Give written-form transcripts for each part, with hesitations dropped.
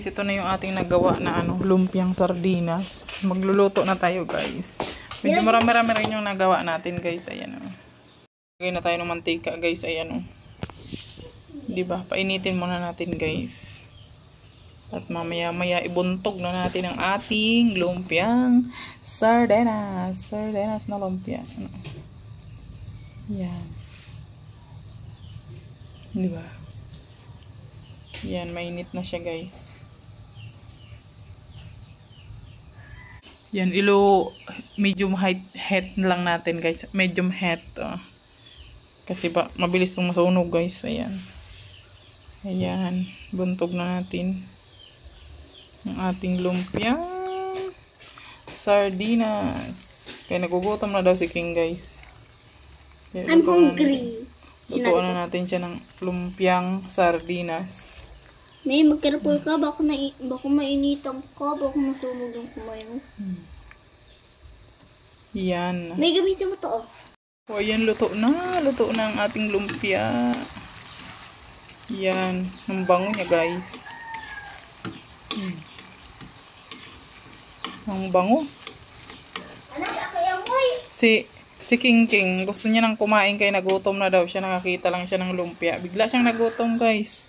ito na yung ating nagawa na lumpiang sardinas. Magluluto na tayo, guys. Medyo marami-rami rin yung nagawa natin, guys. Ayan, oh. Lagay na tayo ng mantika, guys. Ayan, oh. Diba? Painitin muna natin, guys. At mamaya-maya ibuntog na natin ang ating lumpiang sardinas. Sardinas na lumpia. Yan. Diba? Yan, mainit na siya, guys. Yan, medium heat lang natin, guys. Medium heat. Kasi ba, mabilis itong masunog, guys. Ayan. Ayan. Buntog na natin ang ating lumpiang sardinas. Kaya nagugutom na daw si King, guys. Kaya I'm hungry. Lutuan na natin siya ng lumpiang sardinas. May mag-careful ka. Baka mainitan ka. Baka masunog yung kumay mo. Yan. May gamitin mo to, oh. O, ayan, luto na. Luto na ang ating lumpia. Yan. Ang bango niya, guys. Ang bango. Ano? Kaya mo'y? Si King gusto niya nang kumain kaya nagutom na daw siya. Nakakita lang siya ng lumpia. Bigla siyang nagutom, guys.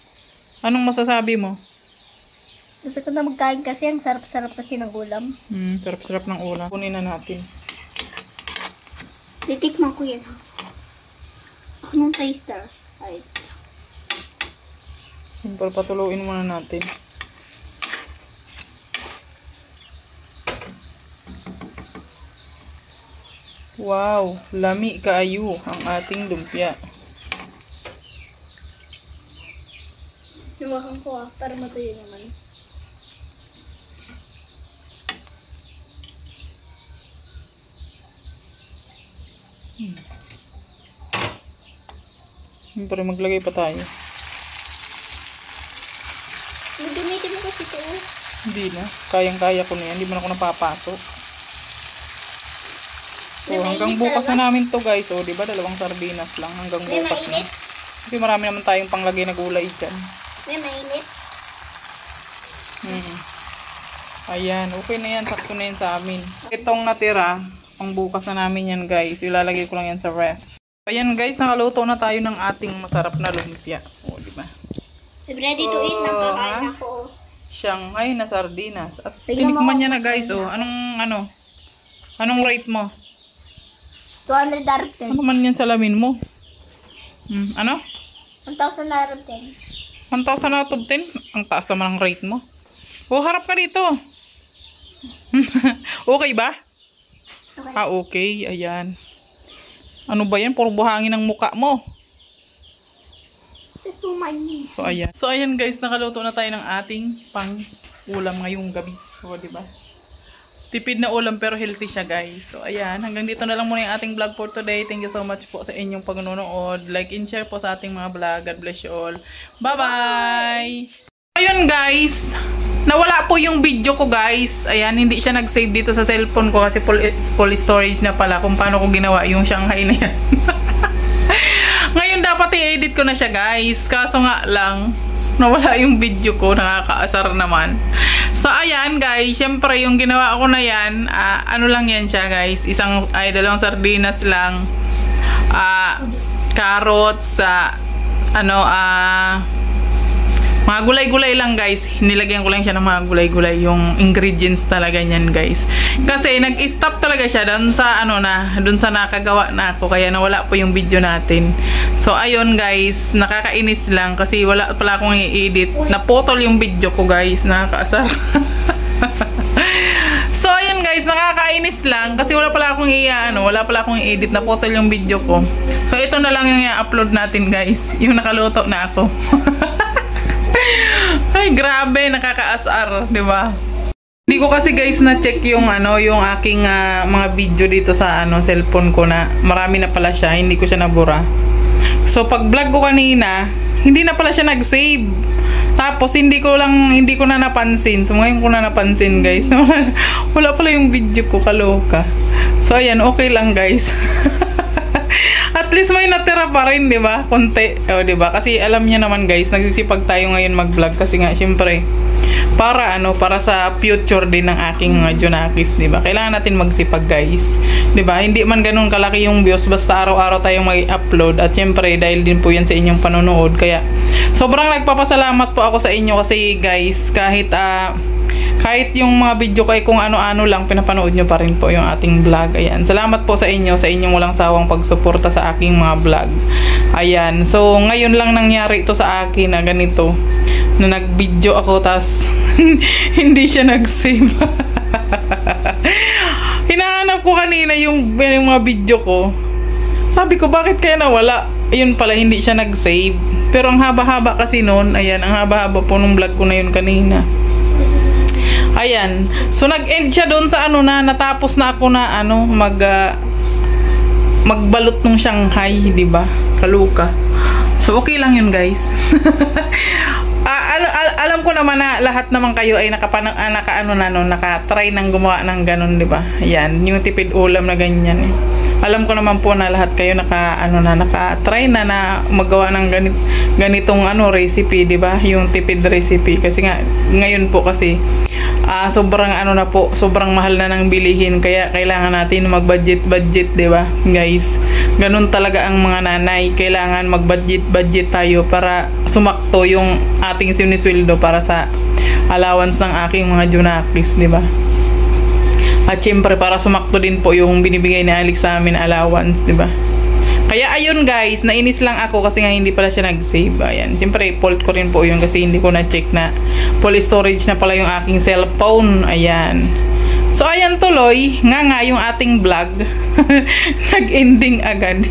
Anong masasabi mo? Gusto ko na magkain kasi ang sarap-sarap kasi ng ulam. Sarap-sarap ng ulam. Kunin na natin. Titikman ko yan. Ako nung taster. Ay. Simple, patuluin muna natin. Wow, lami kaayo ang ating lumpia. Lumakan ko para matuyo naman. Siyempre, maglagay pa tayo. Gamitin mo kasi ito. Hindi na. Kayang-kaya ko na yan. Hindi mo na ako napapasok. So, hanggang bukas na namin to, guys. O, diba? 2 sardinas lang. Hanggang bukas na. Kasi marami naman tayong panglagay na gulay dyan. May mainit. Ayan. Okay na yan. Sakto na yan sa amin. Itong natira, pang bukas na namin yan, guys. Ilalagay ko lang yan sa ref. Ayan, guys. Nakaluto na tayo ng ating masarap na lumpia. O, diba? Ready to eat na. Kakain ako. Shanghai na sardinas. At tinikman niya na, guys. O, anong rate mo? 200 darabten. Ano man yan sa lamin mo? Ano? 1,000 darabten. 1,000 out of 10? Ang taas naman ang rate mo. O, harap ka dito. Okay ba? Okay. Okay. Ayan. Ano ba yan? Puro buhangin ang muka mo. So, ayan. So, ayan, guys. Nakaluto na tayo ng ating pang-ulam ngayong gabi. O, diba? Tipid na ulam pero healthy siya, guys. So, ayan. Hanggang dito na lang muna yung ating vlog for today. Thank you so much po sa inyong pagnunood. Like and share po sa ating mga vlog. God bless you all. Bye-bye! Ayun, guys. Nawala po yung video ko, guys. Ayan, hindi siya nag-save dito sa cellphone ko kasi full storage na pala kung paano ko ginawa yung Shanghai na yan. Ngayon, dapat i-edit ko na siya, guys. Kaso nga lang, nawala yung video ko. Nakakaasar naman. So, ayan, guys. Syempre, yung ginawa ko na yan, ano lang yan siya, guys. 2 sardinas lang. Carrots, mga gulay-gulay lang, guys. Nilagyan ko lang siya ng mga gulay-gulay. Yung ingredients talaga niyan, guys. Kasi nag-stop talaga siya dun sa dun sa nakagawa na ako. Kaya nawala po yung video natin. So, ayun, guys. Nakakainis lang kasi wala pala akong i-edit. Naputol yung video ko, guys. Nakakaasar. So, ayun, guys. Nakakainis lang kasi wala pala akong wala pala akong i-edit. Naputol yung video ko. So, ito na lang yung i-upload natin, guys. Yung nakaluto na ako. Ay, grabe, nakakaasar, 'di ba? Hindi ko kasi, guys, na-check yung yung aking mga video dito sa cellphone ko na marami na pala siya, hindi ko siya nabura. So, pag vlog ko kanina, hindi na pala siya nag-save. Tapos hindi ko na napansin. So, ngayon ko na napansin, guys. Wala pala yung video ko, kaloka. So, ayan, okay lang, guys. At least may natira pa rin, 'di ba? Konti. O, 'di ba? Kasi alam niyo naman, guys, nagsisipag tayo ngayon mag-vlog kasi nga syempre para para sa future din ng aking mga Junakis, 'di ba? Kailangan natin magsipag, guys. 'Di ba? Hindi man ganoon kalaki yung views basta araw-araw tayong mag-upload at syempre dahil din po 'yan sa inyong panonood. Kaya sobrang nagpapasalamat po ako sa inyo kasi guys, kahit yung mga video ko ay kung ano-ano lang, pinapanood nyo pa rin po yung ating vlog. Ayan. Salamat po sa inyo, sa inyong walang sawang pagsuporta sa aking mga vlog. Ayan. So, ngayon lang nangyari ito sa akin na ganito. Na nag-video ako, tas hindi siya nag-save. Hinahanap ko kanina yung mga video ko. Sabi ko, bakit kaya nawala? Ayun pala, hindi siya nag-save. Pero ang haba-haba kasi nun, ayan, ang haba-haba po nung vlog ko na yun kanina. Ayan. So, nag-end siya doon sa natapos na ako na magbalot ng Shanghai, di ba? Kaluka. So, okay lang yun, guys. Alam ko naman na lahat naman kayo ay nakatry nang gumawa ng ganun, di ba? Ayan, yung tipid ulam na ganyan. Alam ko naman po na lahat kayo nakatry na magawa ng ganitong recipe, di ba? Yung tipid recipe. Kasi nga, ngayon po kasi, sobrang sobrang mahal na ng bilihin, kaya kailangan natin mag-budget, di ba, guys? Ganun talaga ang mga nanay, kailangan mag-budget tayo para sumakto yung ating sinisweldo para sa allowance ng aking mga Junakis, di ba? At syempre para sumakto din po yung binibigay ni Alex sa amin allowance, di ba? Kaya ayun guys, nainis lang ako kasi nga hindi pala siya nag-save. Ayan, syempre fault ko rin po yun kasi hindi ko na-check na full storage na pala yung aking cellphone. Ayan. So ayan tuloy, nga yung ating vlog. Nag-ending agad.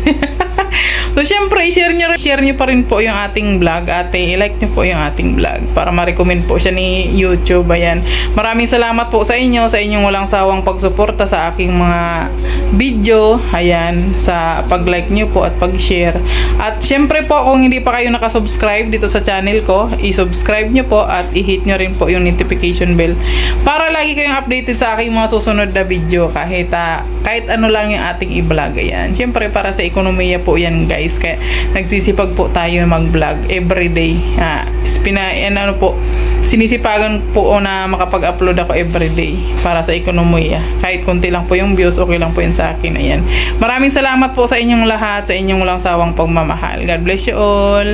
So syempre, share nyo pa rin po yung ating vlog at i-like nyo po yung ating vlog para ma-recommend po siya ni YouTube. Ayan. Maraming salamat po sa inyong walang sawang pagsuporta sa aking mga video. Ayan, sa pag-like nyo po at pag-share. At syempre po, kung hindi pa kayo nakasubscribe dito sa channel ko, i-subscribe nyo po at i-hit nyo rin po yung notification bell para lagi kayong updated sa aking mga susunod na video kahit ano lang yung ating i-vlog. Ayan. Syempre, para sa ekonomiya po yan, guys. Kaya nagsisipag po tayo mag-vlog everyday. Sinisipagan po na makapag-upload ako everyday para sa ekonomiya. Kahit konti lang po yung views, okay lang po yun sa akin. Ayan. Maraming salamat po sa inyong lahat, sa inyong walang sawang pagmamahal. God bless you all.